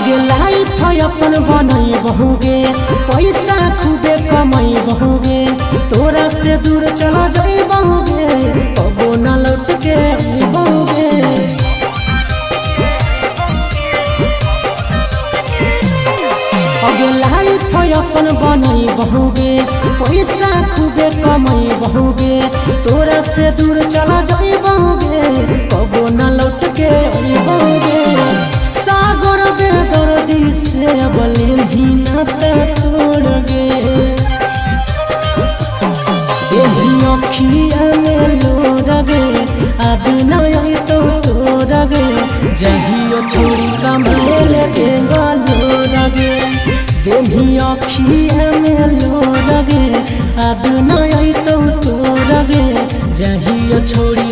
आगे लाइफ अपन बनई बहुगे, पैसा खूबे कमाई बहुगे, तोरा से दूर चला जाई बहुगे, कबो न लौट के बहुगे। आगे लाइफ अपन बनई बहुगे, पैसा खूबे कमाई बहुगे, तोरा से दूर चला जाई बहुगे, कबो न लौट के बहुगे। सागर बेदर्दी से बलिन नाता तोड़ गे, यही अखिया में लोर गे, अब नहीं तो तोड़ गे, जहियो छोड़ी कमाए लगे लोर गे, देही अखिया में लोर गे, अब नहीं तो तोड़ गे, जहियो छोड़ी